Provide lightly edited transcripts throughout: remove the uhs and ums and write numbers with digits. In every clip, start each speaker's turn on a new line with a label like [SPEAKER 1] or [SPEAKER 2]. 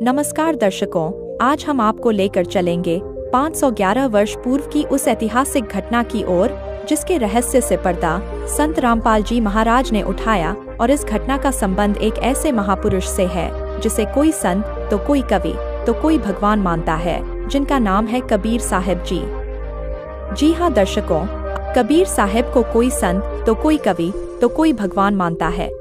[SPEAKER 1] नमस्कार दर्शकों, आज हम आपको लेकर चलेंगे 511 वर्ष पूर्व की उस ऐतिहासिक घटना की ओर जिसके रहस्य से पर्दा संत रामपाल जी महाराज ने उठाया। और इस घटना का संबंध एक ऐसे महापुरुष से है जिसे कोई संत तो कोई कवि तो कोई भगवान मानता है, जिनका नाम है कबीर साहिब जी। जी हाँ दर्शकों, कबीर साहिब को कोई संत तो कोई कवि तो कोई भगवान मानता है,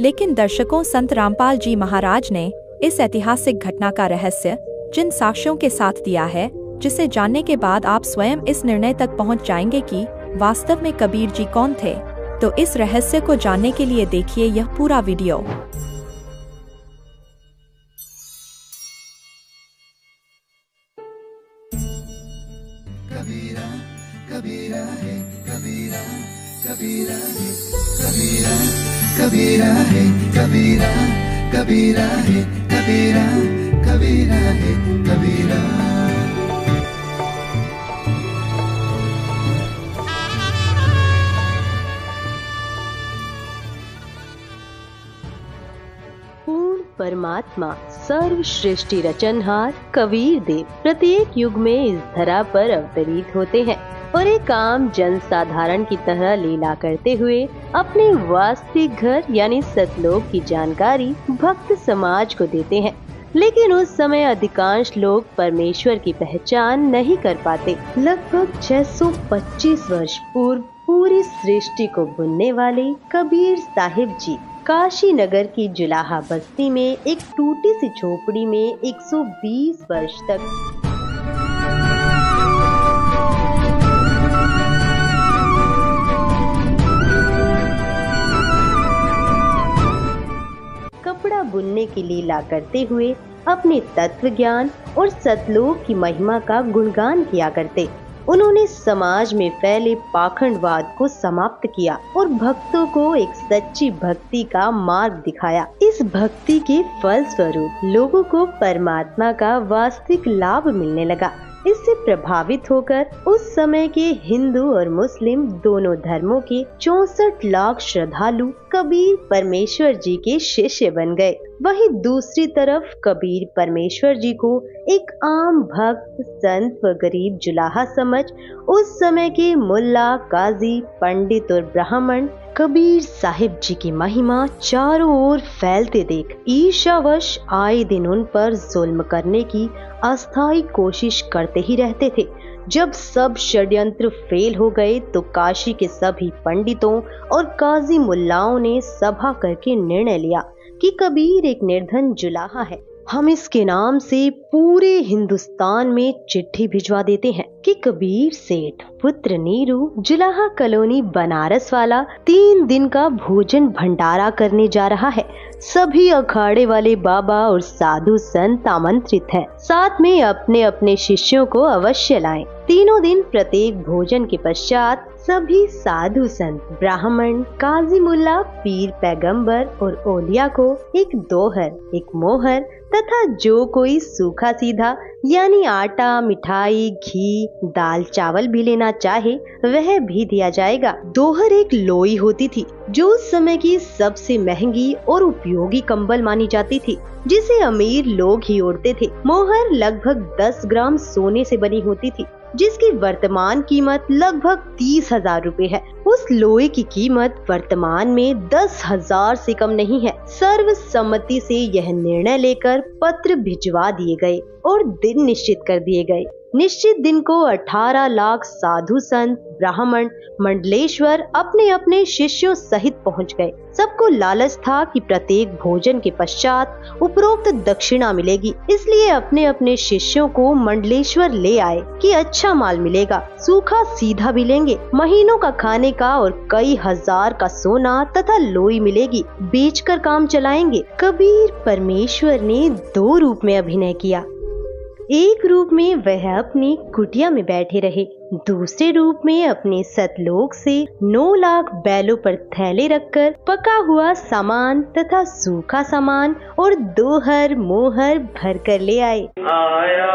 [SPEAKER 1] लेकिन दर्शकों संत रामपाल जी महाराज ने इस ऐतिहासिक घटना का रहस्य जिन साक्ष्यों के साथ दिया है, जिसे जानने के बाद आप स्वयं इस निर्णय तक पहुंच जाएंगे कि वास्तव में कबीर जी कौन थे। तो इस रहस्य को जानने के लिए देखिए यह पूरा वीडियो।
[SPEAKER 2] कबीरा कबीरा है कबीरा कबीरा है कबीरा कबीरा है कबीरा कबीरा है कबीरा कबीरा है कबीरा।
[SPEAKER 3] पूर्ण परमात्मा सर्वश्रेष्ठी रचनहार कबीर देव प्रत्येक युग में इस धरा पर अवतरित होते हैं और एक आम जन साधारण की तरह लीला करते हुए अपने वास्तविक घर यानी सतलोक की जानकारी भक्त समाज को देते हैं। लेकिन उस समय अधिकांश लोग परमेश्वर की पहचान नहीं कर पाते। लगभग 625 वर्ष पूर्व पूरी सृष्टि को बुनने वाले कबीर साहिब जी काशी नगर की जुलाहा बस्ती में एक टूटी सी झोपड़ी में 120 वर्ष तक कपड़ा बुनने की लीला करते हुए अपने तत्व ज्ञान और सतलोक की महिमा का गुणगान किया करते। उन्होंने समाज में फैले पाखंडवाद को समाप्त किया और भक्तों को एक सच्ची भक्ति का मार्ग दिखाया। इस भक्ति के फल स्वरूप लोगों को परमात्मा का वास्तविक लाभ मिलने लगा। इससे प्रभावित होकर उस समय के हिंदू और मुस्लिम दोनों धर्मों के 64 लाख श्रद्धालु कबीर परमेश्वर जी के शिष्य बन गए। वहीं दूसरी तरफ कबीर परमेश्वर जी को एक आम भक्त, संत व गरीब जुलाहा समझ उस समय के मुल्ला, काजी, पंडित और ब्राह्मण कबीर साहिब जी की महिमा चारों ओर फैलते देख ईर्ष्यावश आए दिन उन पर जुल्म करने की अस्थायी कोशिश करते ही रहते थे। जब सब षड्यंत्र फेल हो गए तो काशी के सभी पंडितों और काजी मुल्लाओं ने सभा करके निर्णय लिया कि कबीर एक निर्धन जुलाहा है। हम इसके नाम से पूरे हिंदुस्तान में चिट्ठी भिजवा देते हैं कि कबीर सेठ पुत्र नीरू जुलाहा कॉलोनी बनारस वाला 3 दिन का भोजन भंडारा करने जा रहा है। सभी अखाड़े वाले बाबा और साधु संत आमंत्रित हैं। साथ में अपने अपने शिष्यों को अवश्य लाएं। तीनों दिन प्रत्येक भोजन के पश्चात सभी साधु संत, ब्राह्मण, काजी मुल्ला, पीर पैगंबर और औलिया को एक दोहर, एक मोहर तथा जो कोई सूखा सीधा यानी आटा, मिठाई, घी, दाल, चावल भी लेना चाहे वह भी दिया जाएगा। दोहर एक लोई होती थी जो उस समय की सबसे महंगी और उपयोगी कंबल मानी जाती थी, जिसे अमीर लोग ही ओढ़ते थे। मोहर लगभग 10 ग्राम सोने से बनी होती थी, जिसकी वर्तमान कीमत लगभग 30,000 रुपए है। उस लोहे की कीमत वर्तमान में 10,000 से कम नहीं है। सर्वसम्मति से यह निर्णय लेकर पत्र भिजवा दिए गए और दिन निश्चित कर दिए गए। निश्चित दिन को 18 लाख साधु संत, ब्राह्मण, मंडलेश्वर अपने अपने शिष्यों सहित पहुंच गए। सबको लालच था कि प्रत्येक भोजन के पश्चात उपरोक्त दक्षिणा मिलेगी, इसलिए अपने अपने शिष्यों को मंडलेश्वर ले आए कि अच्छा माल मिलेगा, सूखा सीधा भी लेंगे, महीनों का खाने का और कई हजार का सोना तथा लोई मिलेगी, बेचकर काम चलाएंगे। कबीर परमेश्वर ने 2 रूप में अभिनय किया। एक रूप में वह अपनी कुटिया में बैठे रहे, दूसरे रूप में अपने सतलोक से 9 लाख बैलों पर थैले रखकर पका हुआ सामान तथा सूखा सामान और दोहर मोहर भर कर ले आए।
[SPEAKER 4] आया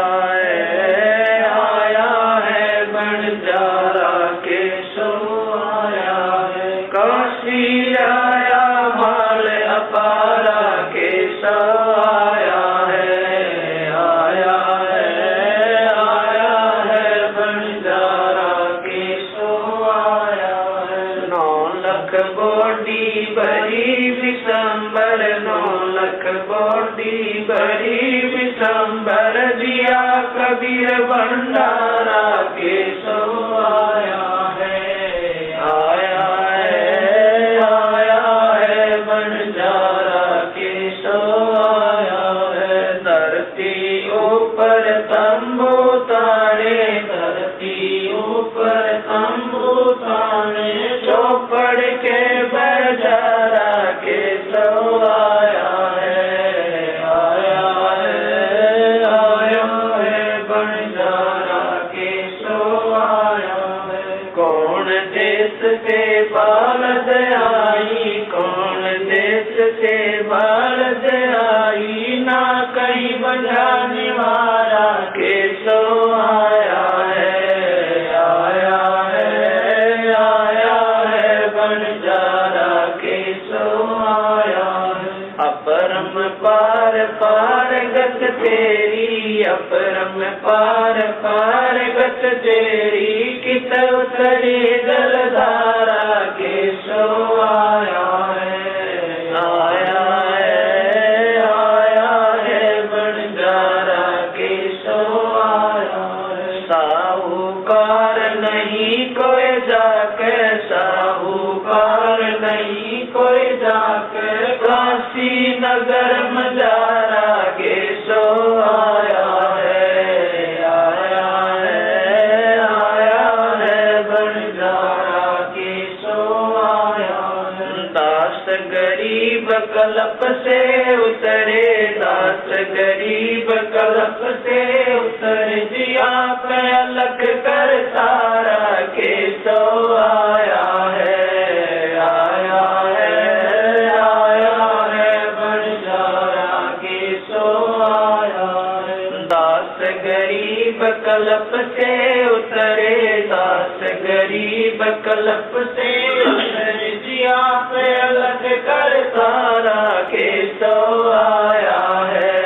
[SPEAKER 4] है बंजारा केशव आया है, काशी आया माल अपारा केशव आया है। लख बोडी भरी विशंबर 9 लख बोडी भरी विशंबर दिया कबीर भंडारा केशव आया है बंजारा केशव आया है धरती ऊपर तंबू ताने धरती ऊपर तंबू ताने चौपड़ के बजारा केशव आया है बंजारा केशव आया है कौन देश से बालद आई कौन देश से बालद आई ना कहीं बजाने वाला केशव आया है बंजारा केशव आया है अपरम पार पार गत तेरी अपरम पार पार गत तेरी कित उतरी जलधारा केशव आया है बंजारा केशव आया है साहूकार नहीं कोई जाके साहूकार नहीं कोई जाके काशी नगर मजारा केशव आया है बंजारा केशव आया है दास गरीब कलप से उतरे दास गरीब कलप से उतरे जिया पे अलग कर तारा केशव आया है बंजारा केशव आया है दास गरीब कलप से उतरे दास गरीब कलप से उतरे जिया पे अलग कर तारा केशव आया है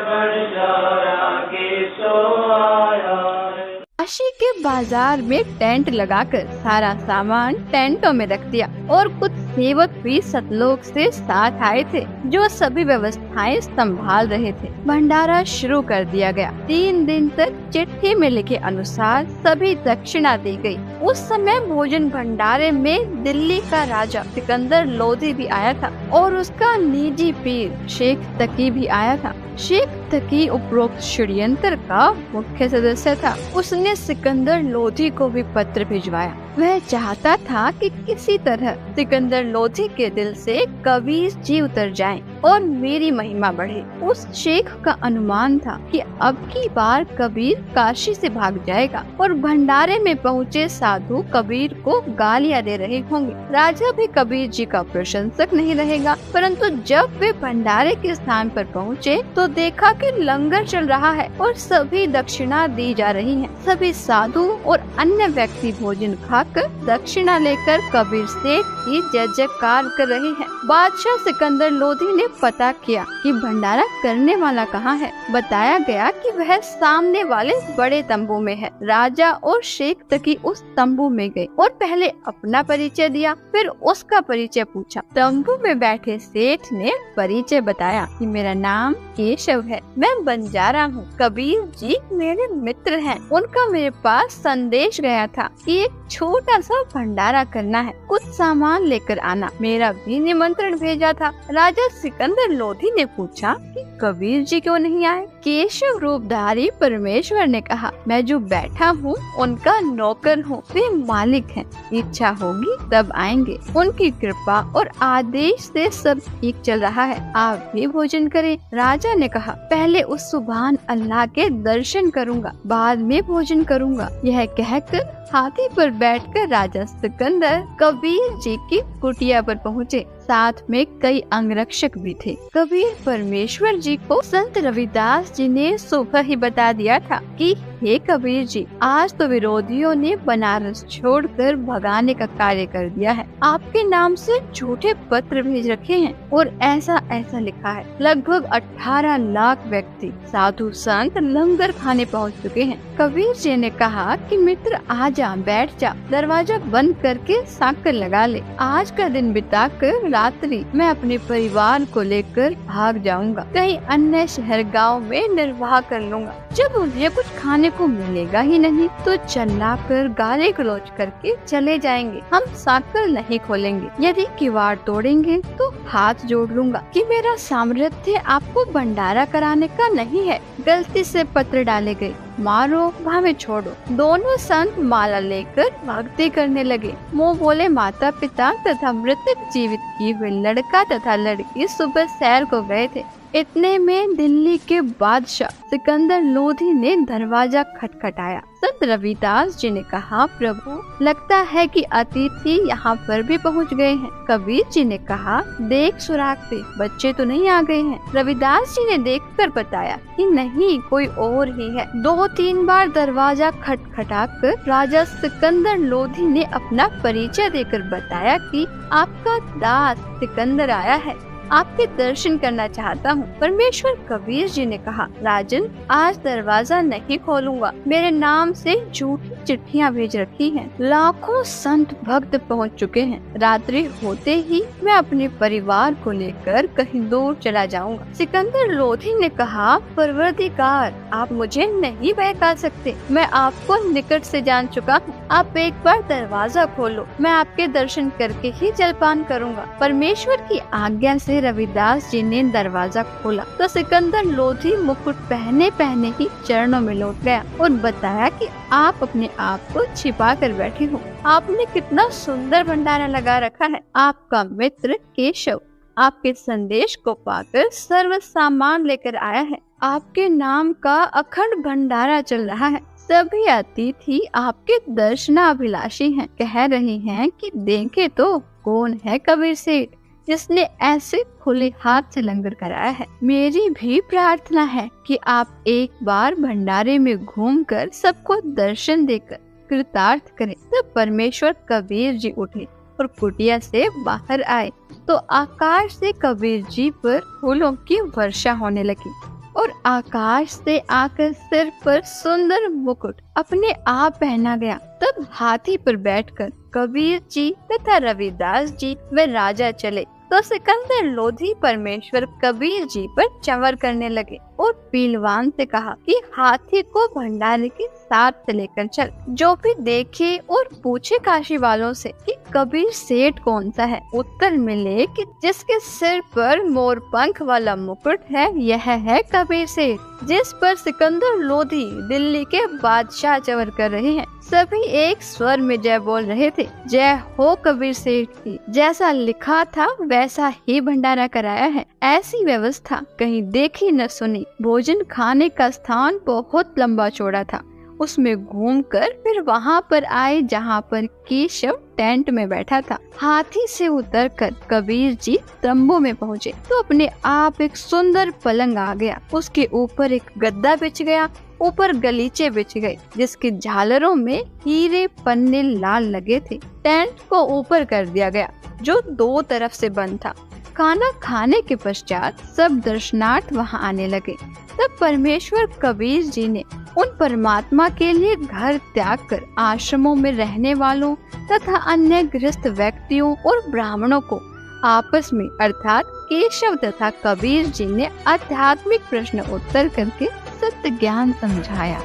[SPEAKER 4] बंजारा केशव आया है
[SPEAKER 5] काशी के बाजार में टेंट लगाकर सारा सामान टेंटों में रख दिया और कुछ सेवक भी सतलोक से साथ आए थे जो सभी व्यवस्थाएं संभाल रहे थे। भंडारा शुरू कर दिया गया। 3 दिन तक चिट्ठी में लिखे अनुसार सभी दक्षिणा दी गई। उस समय भोजन भंडारे में दिल्ली का राजा सिकंदर लोधी भी आया था और उसका निजी पीर शेख तकी भी आया था। शेख तकी उपरोक्त षड्यंत्र का मुख्य सदस्य था। उसने सिकंदर लोधी को भी पत्र भिजवाया। वह चाहता था कि किसी तरह सिकंदर लोधी के दिल से कबीर जी उतर जाएं और मेरी महिमा बढ़े। उस शेख का अनुमान था कि अब की बार कबीर काशी से भाग जाएगा और भंडारे में पहुँचे साधु कबीर को गालियां दे रहे होंगे। राजा भी कबीर जी का प्रशंसक नहीं रहेगा। परंतु जब वे भंडारे के स्थान पर पहुँचे तो देखा कि लंगर चल रहा है और सभी दक्षिणा दी जा रही है। सभी साधु और अन्य व्यक्ति भोजन खाकर दक्षिणा लेकर कबीर सेठ की जय जयकार कर रहे हैं। बादशाह सिकंदर लोधी ने पता किया कि भंडारा करने वाला कहाँ है। बताया गया कि वह सामने वाले बड़े तंबू में है। राजा और शेख तकी उस तंबू में गए और पहले अपना परिचय दिया, फिर उसका परिचय पूछा। तंबू में बैठे सेठ ने परिचय बताया कि मेरा नाम केशव है, मैं बंजारा हूँ। कबीर जी मेरे मित्र हैं। उनका मेरे पास संदेश गया था कि एक छोटा सा भंडारा करना है, कुछ सामान लेकर आना। मेरा भी निमंत्रण भेजा था। राजा सिकंदर लोधी ने पूछा कि कबीर जी क्यों नहीं आए? केशव रूपधारी परमेश्वर ने कहा, मैं जो बैठा हूँ उनका नौकर हूँ, वे मालिक हैं। इच्छा होगी तब आएंगे। उनकी कृपा और आदेश से सब ठीक चल रहा है। आप भी भोजन करें। राजा ने कहा, पहले उस सुभान अल्लाह के दर्शन करूँगा, बाद में भोजन करूँगा। यह कहकर हाथी पर बैठकर राजा सिकंदर कबीर जी की कुटिया पर पहुँचे। साथ में कई अंगरक्षक भी थे। कबीर परमेश्वर जी को संत रविदास जी ने सुबह ही बता दिया था कि हे कबीर जी, आज तो विरोधियों ने बनारस छोड़कर भगाने का कार्य कर दिया है। आपके नाम से झूठे पत्र भेज रखे हैं और ऐसा ऐसा लिखा है। लगभग 18 लाख व्यक्ति, साधु संत लंगर खाने पहुंच चुके हैं। कबीर जी ने कहा कि मित्र आ जा, बैठ जा, दरवाजा बंद करके साकर लगा ले। आज का दिन बिताकर रात्रि मैं अपने परिवार को लेकर भाग जाऊंगा, कहीं अन्य शहर गांव में निर्वाह कर लूंगा। जब उन्हें कुछ खाने को मिलेगा ही नहीं तो चिल्लाकर गाली गलौज करके चले जाएंगे। हम साकर नहीं खोलेंगे, यदि किवाड़ तोड़ेंगे तो हाथ जोड़ लूंगा कि मेरा सामर्थ्य आपको भंडारा कराने का नहीं है। गलती से पत्र डाले गए, मारो भावे छोड़ो। दोनों संत माला लेकर भक्ति करने लगे। मुँह बोले माता पिता तथा मृतक जीवित किए हुए लड़का तथा लड़की सुबह सैर को गए थे। इतने में दिल्ली के बादशाह सिकंदर लोधी ने दरवाजा खटखटाया। संत रविदास जी ने कहा, प्रभु लगता है कि अतिथि यहाँ पर भी पहुँच गए हैं। कबीर जी ने कहा, देख सुराग से, बच्चे तो नहीं आ गए हैं। रविदास जी ने देखकर बताया कि नहीं, कोई और ही है। 2-3 बार दरवाजा खटखटाकर राजा सिकंदर लोधी ने अपना परिचय देकर बताया कि आपका दास सिकंदर आया है, आपके दर्शन करना चाहता हूँ। परमेश्वर कबीर जी ने कहा, राजन आज दरवाजा नहीं खोलूंगा, मेरे नाम से झूठी चिट्ठियाँ भेज रखी हैं। लाखों संत भक्त पहुँच चुके हैं। रात्रि होते ही मैं अपने परिवार को लेकर कहीं दूर चला जाऊंगा। सिकंदर लोधी ने कहा, परवरदिगार आप मुझे नहीं बहका सकते, मैं आपको निकट से जान चुका हूँ। आप एक बार दरवाजा खोलो, मैं आपके दर्शन करके ही जलपान करूँगा। परमेश्वर की आज्ञा से रविदास जी ने दरवाजा खोला तो सिकंदर लोधी मुकुट पहने पहने ही चरणों में लौट गया और बताया कि आप अपने आप को छिपा कर बैठे हो। आपने कितना सुंदर भंडारा लगा रखा है। आपका मित्र केशव आपके संदेश को पाकर सर्व सामान लेकर आया है। आपके नाम का अखंड भंडारा चल रहा है। सभी अतिथि आपके दर्शनाभिलाषी हैं। कह रहे हैं कि देखे तो कौन है कबीर सेठ जिसने ऐसे खुले हाथ से लंगर कराया है। मेरी भी प्रार्थना है कि आप एक बार भंडारे में घूमकर सबको दर्शन देकर कृतार्थ करें। तब परमेश्वर कबीर जी उठे और कुटिया से बाहर आए तो आकाश से कबीर जी पर फूलों की वर्षा होने लगी और आकाश से आकर सिर पर सुंदर मुकुट अपने आप पहना गया। तब हाथी पर बैठकर कबीर जी तथा रविदास जी व राजा चले तो सिकंदर लोधी परमेश्वर कबीर जी पर चंवर करने लगे और पीलवान से कहा कि हाथी को भंडारे के साथ लेकर चल। जो भी देखे और पूछे काशी वालों से कि कबीर सेठ कौन सा है, उत्तर मिले कि जिसके सिर पर मोर पंख वाला मुकुट है यह है कबीर सेठ, जिस पर सिकंदर लोधी दिल्ली के बादशाह चंवर कर रहे हैं। सभी एक स्वर में जय बोल रहे थे, जय हो कबीर सेठ की। जैसा लिखा था वैसा ही भंडारा कराया है। ऐसी व्यवस्था कहीं देखी न सुनी। भोजन खाने का स्थान बहुत लंबा चौड़ा था। उसमें घूमकर फिर वहाँ पर आए जहाँ पर केशव टेंट में बैठा था। हाथी से उतरकर कबीर जी तंबू में पहुँचे तो अपने आप एक सुंदर पलंग आ गया। उसके ऊपर एक गद्दा बिछ गया, ऊपर गलीचे बिछ गए जिसके झालरों में हीरे पन्ने लाल लगे थे। टेंट को ऊपर कर दिया गया जो 2 तरफ से बंद था। खाना खाने के पश्चात सब दर्शनार्थ वहां आने लगे। तब परमेश्वर कबीर जी ने उन परमात्मा के लिए घर त्याग कर आश्रमों में रहने वालों तथा अन्य गृहस्थ व्यक्तियों और ब्राह्मणों को आपस में अर्थात केशव तथा कबीर जी ने आध्यात्मिक प्रश्न उत्तर करके सत्य ज्ञान समझाया।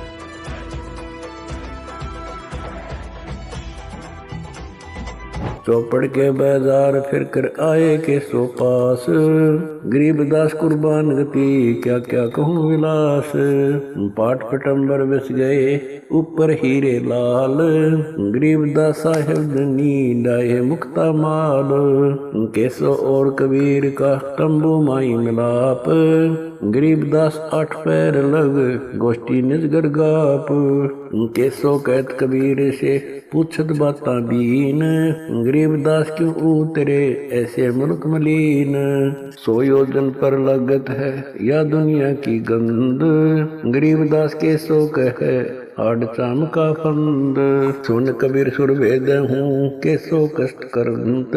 [SPEAKER 6] चौपड़ के बाजार फिर कर आए के सो पास, गरीबदास कुर्बान गति क्या क्या कहूँ विलास। पाट पटम्बर बस गए ऊपर हीरे लाल, गरीबदास साहेब धनी डाये मुक्ता माल। केसो और कबीर का तंबू माई मिलाप, गरीबदास 8 पैर लग गोष्ठी निजगर गाप। केसो कहत कबीर से पूछत बाता बीन, गरीबदास क्यों उतरे ऐसे मुल्क मलीन। 100 योजन पर लगत है या दुनिया की गंद, गरीबदास केसो कहे हाड चाम का फंद। सुन कबीर सुर वेद हूँ कैसो कष्ट करंत,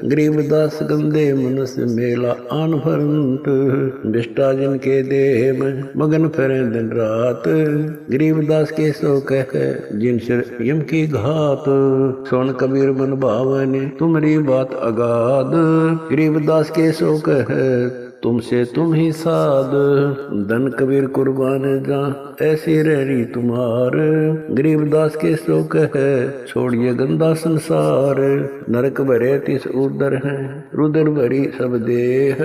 [SPEAKER 6] गरीबदास गंदे मनुष्य मेला आन भरंत। विष्टा जिनके देह में मगन फिरे दिन रात, गरीबदास कैसो कह जिन सिर यम की घात। सुन कबीर मन भावने तुम्हारी बात अगाध, गरीबदास कैसो कह तुमसे तुम ही साध। धन कबीर कुर्बान जा ऐसी रहरी तुम्हार, गरीबदास के सो कह छोड़िए गंदा संसार। नरक भरे तिस उदर है रुदर भरी सब देह,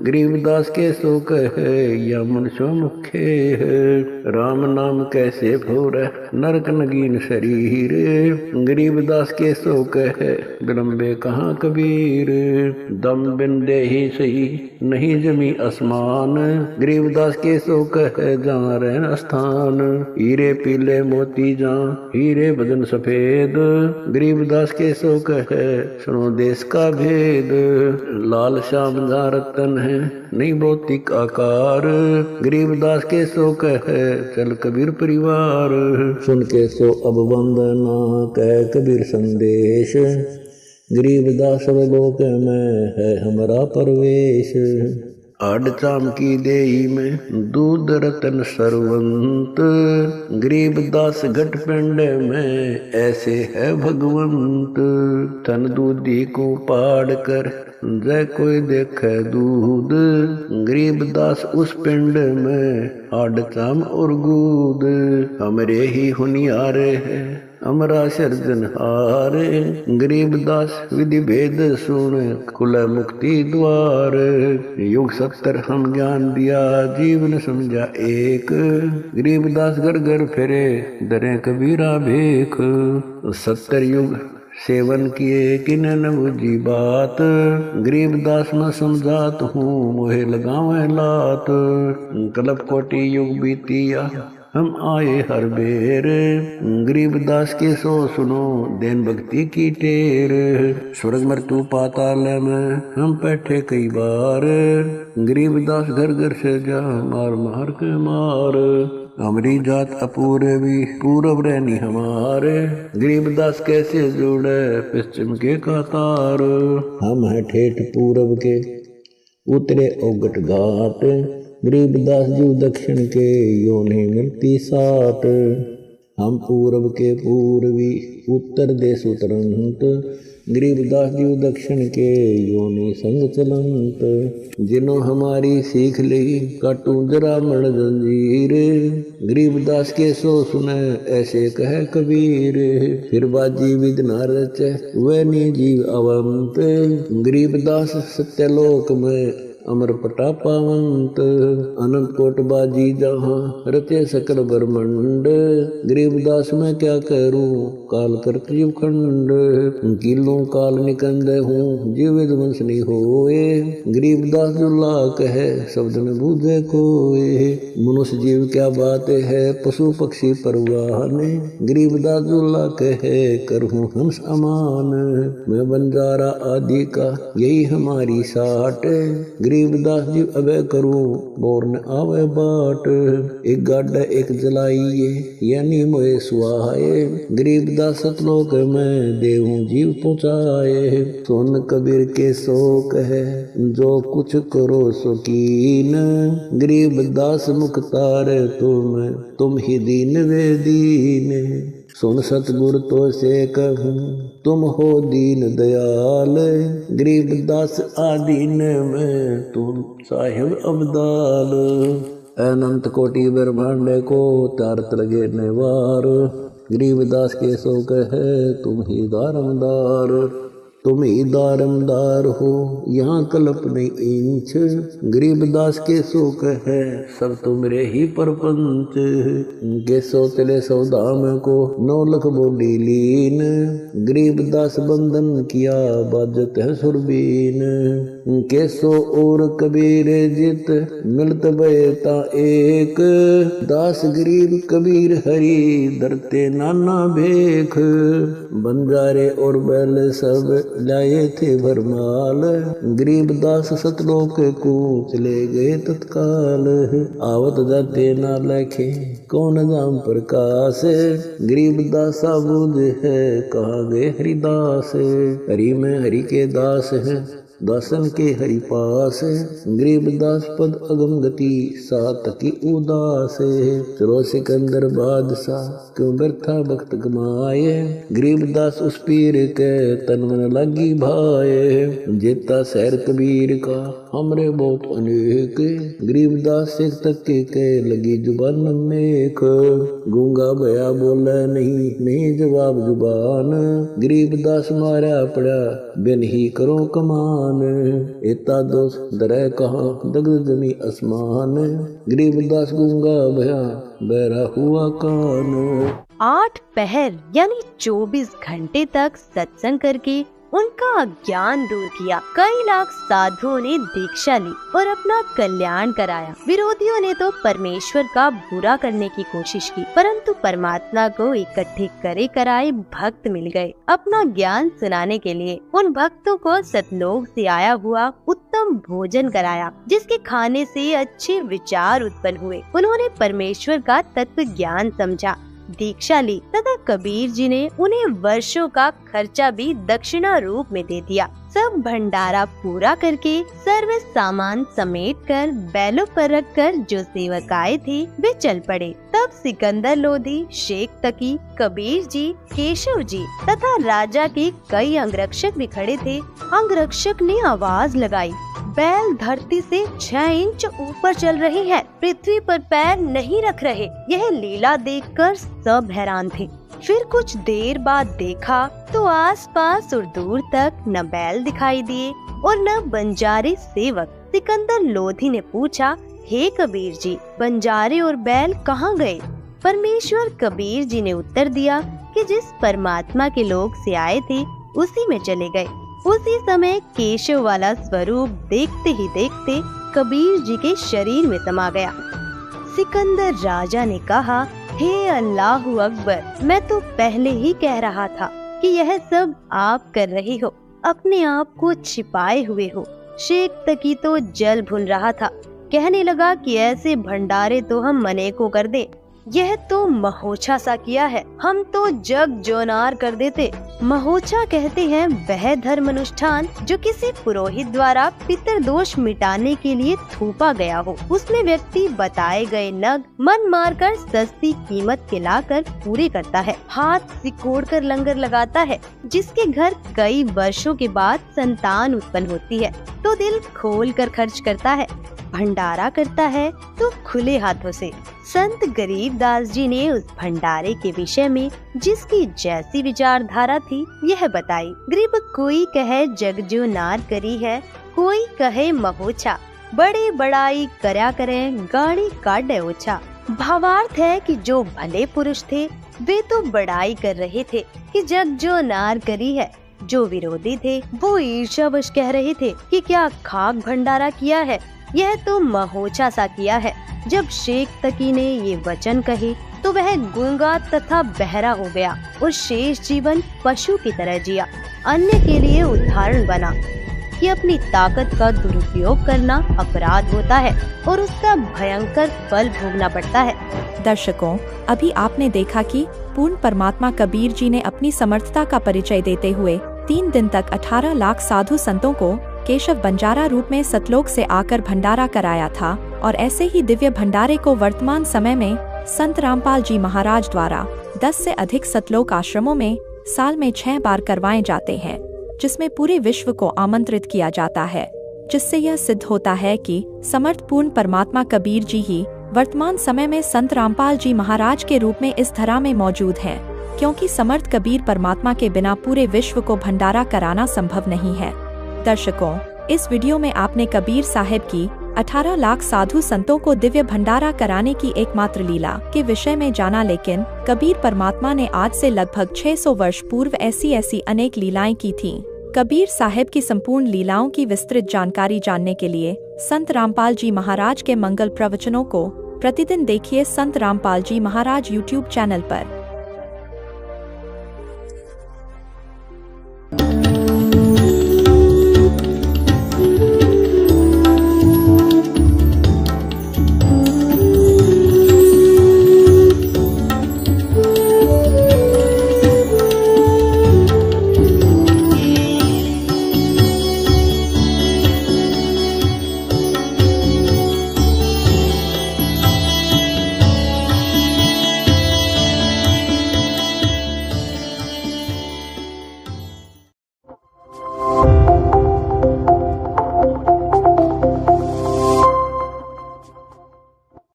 [SPEAKER 6] गरीबदास के सो कह या मनुष्य मुखे है। राम नाम कैसे भोर नरक नगीन शरीर, गरीबदास के सो कह विलंबे कहाँ कबीर। दम बिन दे ही सही नहीं जमी आसमान, गरीबदास के सो कह जहाँ रहन स्थान। हीरे पीले मोती जहाँ हीरे बदन सफेद, गरीबदास के सो कह सुनो देश का भेद। लाल श्याम जहाँ रतन है नहीं भौतिक आकार, गरीबदास के सो कह चल कबीर परिवार। सुन के सो अब वंदना कह कबीर संदेश, गरीबदास लोक में है हमारा परवेश। आड चाम की देही में दूध रतन सरवंत, गरीबदास घट पिंड में ऐसे है भगवंत। तन दूधी को पाड़ कर जय कोई देखे दूध, गरीबदास उस पिंड में आड चाम और गूद। हमरे ही हुनियारे है अमरा सर्जनहार, गरीबदास विधि भेद सुन खुला मुक्ति द्वार। युग 70 हम ज्ञान दिया जीवन समझा एक, गरीबदास घर घर फिरे दरे कबीरा भेख। 70 युग सेवन किए किन न बुझी बात, गरीबदास न समझात हूँ मोहे लगावे लात। कल्प कोटि युग बीतिया हम आए हर बेर, गरीबदास के सो सुनो देन भक्ति की टेर। स्वर्ग मृत्यु पाताल में हम बैठे कई बार, गरीबदास घर घर से जा मार मार के मार। हमारी जात अपूर्वी पूरब रहनी हमारे, गरीबदास कैसे जुड़े पश्चिम के कतार। हम है ठेठ पूरब के उतरे औगट घाट, गरीबदास जी दक्षिण के यो नहीं मिलती साट। हम पूरब के पूर्वी उत्तर देश उतरंत, गरीबदास जी दक्षिण के यो नहीं संग चलंत। जिन्हों हमारी सीख ली काटू जरा मण जंजीर, गरीबदास के सो सुने ऐसे कह कबीर। फिर बाजी विद न रचे वह नी जीव अवंत, गरीबदास सत्यलोक में अमर पटा पावंत। अनंत कोट बाजी जहाँ रचे सकल ब्रह्मंड, गरीबदास मैं क्या करूं काल करत जीव खंड। किलों काल निकंद हूँ जीव वंश नहीं होए, गरीबदास जुल्ला कहे शब्द न बूझे कोए। मनुष्य जीव क्या बात है पशु पक्षी परवान, गरीबदास जुल्ला कहे करहूँ हंस अमान। मैं बंजारा आदि का यही हमारी साट, गरीबदास जी अबे करूं बोर न आवे बाट। एक गाड़ा एक जलाइए यानी मोए सुहाए, गरीबदास सतलोक में देहूं जीव पहुँचाए। सोन कबीर के शोक है जो कुछ करो शौकीन, गरीबदास मुख्तार तुम ही दीन वे दीन। सुन सतगुर तो से कहूँ तुम हो दीन दयाल, गरीबदास आदीन में तुम साहिब अब्दाल। अनंत कोटि ब्रह्मांड को तारत लगे नेवार, गरीबदास के सो कहे तुम ही दारमदार। तुम ही दारमदार हो यहाँ कल्प नहीं इंच, गरीबदास के सो कहे सब तुमरे ही परपंच। के सो चले सौदाम को 9 लाख बोली लीन, गरीबदास बंधन किया बाजत है सुरबीन। के सो और कबीर जित मिलत बेता एक, दास गरीब कबीर हरि धरते नाना भेख। बंजारे और बैल सब लाए थे भरमाल, गरीबदास सतलोक को चले गए तत्काल। आवत जाते ना लखे कौन नाम प्रकाश, गरीबदास बूझ है कहाँ गए हरिदास। हरि में हरि के दास है दासन के हरि पास, गरीबदास पद अगम गति सात की उदास। चलो सिकंदर बादशाह क्यों व्यर्था भक्त कमाए, गरीबदास उस पीर के तन मन लगी भाए। जेता शहर कबीर का हमरे बहुत अनेक, गरीबदास एक तक के लगी जुबान में। गूंगा भया बोला नहीं जवाब जुबान, गरीबदास मारा पड़ा बिन ही करो कमान। इतना दोष दरे कहाँ दग्ध जमी आसमान, गरीबदास गूंगा भया बहरा हुआ कान।
[SPEAKER 3] 8 पहर यानी 24 घंटे तक सत्संग करके उनका अज्ञान दूर किया। कई लाख साधुओं ने दीक्षा ली और अपना कल्याण कराया। विरोधियों ने तो परमेश्वर का बुरा करने की कोशिश की, परंतु परमात्मा को इकट्ठे करे कराए भक्त मिल गए अपना ज्ञान सुनाने के लिए। उन भक्तों को सतलोक से आया हुआ उत्तम भोजन कराया, जिसके खाने से अच्छे विचार उत्पन्न हुए। उन्होंने परमेश्वर का तत्व ज्ञान समझा, दीक्षा ली तथा कबीर जी ने उन्हें वर्षों का खर्चा भी दक्षिणा रूप में दे दिया। सब भंडारा पूरा करके सर्व सामान समेट कर बैलों पर रखकर जो सेवक आए थे वे चल पड़े। तब सिकंदर लोधी, शेख तकी, कबीर जी, केशव जी तथा राजा के कई अंगरक्षक भी खड़े थे। अंगरक्षक ने आवाज लगाई, बैल धरती से 6 इंच ऊपर चल रहे हैं, पृथ्वी पर पैर नहीं रख रहे। यह लीला देखकर सब हैरान थे। फिर कुछ देर बाद देखा तो आसपास और दूर तक न बैल दिखाई दिए और न बंजारे सेवक। सिकंदर लोधी ने पूछा, हे कबीर जी, बंजारे और बैल कहाँ गए? परमेश्वर कबीर जी ने उत्तर दिया कि जिस परमात्मा के लोक से आए थे उसी में चले गए। उसी समय केशव वाला स्वरूप देखते ही देखते कबीर जी के शरीर में समा गया। सिकंदर राजा ने कहा, हे अल्लाहु अकबर, मैं तो पहले ही कह रहा था कि यह सब आप कर रहे हो, अपने आप को छिपाए हुए हो। शेख तकी तो जल भून रहा था, कहने लगा कि ऐसे भंडारे तो हम अनेकों कर दे। यह तो महोछा सा किया है, हम तो जग जोनार कर देते। महोछा कहते हैं वह धर्म अनुष्ठान जो किसी पुरोहित द्वारा पितृदोष मिटाने के लिए थोपा गया हो। उसमें व्यक्ति बताए गए नग मन मारकर सस्ती कीमत के लाकर पूरे करता है, हाथ सिकोड़ कर लंगर लगाता है, जिसके घर कई वर्षों के बाद संतान उत्पन्न होती है तो दिल खोल कर खर्च करता है, भंडारा करता है तो खुले हाथों से। संत गरीबदास जी ने उस भंडारे के विषय में जिसकी जैसी विचारधारा थी यह बताई। गरीब कोई कहे जग जो नार करी है, कोई कहे महोछा, बड़े बड़ाई करया करें गाड़ी काटे ओछा। भावार्थ है कि जो भले पुरुष थे वे तो बड़ाई कर रहे थे कि जग जो नार करी है, जो विरोधी थे वो ईर्ष्यावश कह रहे थे कि क्या खाक भंडारा किया है, यह तो महोछा सा किया है। जब शेख तकी ने ये वचन कहे तो वह गूंगा तथा बहरा हो गया और शेष जीवन पशु की तरह जिया। अन्य के लिए उदाहरण बना कि अपनी ताकत का दुरुपयोग करना अपराध होता है और उसका भयंकर फल भोगना पड़ता है।
[SPEAKER 1] दर्शकों, अभी आपने देखा कि पूर्ण परमात्मा कबीर जी ने अपनी समर्थता का परिचय देते हुए 3 दिन तक 18 लाख साधु संतों को केशव बंजारा रूप में सतलोक से आकर भंडारा कराया था। और ऐसे ही दिव्य भंडारे को वर्तमान समय में संत रामपाल जी महाराज द्वारा 10 से अधिक सतलोक आश्रमों में साल में 6 बार करवाए जाते हैं, जिसमें पूरे विश्व को आमंत्रित किया जाता है, जिससे यह सिद्ध होता है कि समर्थ पूर्ण परमात्मा कबीर जी ही वर्तमान समय में संत रामपाल जी महाराज के रूप में इस धरा में मौजूद हैं, क्योंकि समर्थ कबीर परमात्मा के बिना पूरे विश्व को भंडारा कराना संभव नहीं है। दर्शकों, इस वीडियो में आपने कबीर साहिब की 18 लाख साधु संतों को दिव्य भंडारा कराने की एकमात्र लीला के विषय में जाना, लेकिन कबीर परमात्मा ने आज से लगभग 600 वर्ष पूर्व ऐसी अनेक लीलाएं की थीं। कबीर साहिब की संपूर्ण लीलाओं की विस्तृत जानकारी जानने के लिए संत रामपाल जी महाराज के मंगल प्रवचनों को प्रतिदिन देखिए संत रामपाल जी महाराज YouTube चैनल पर।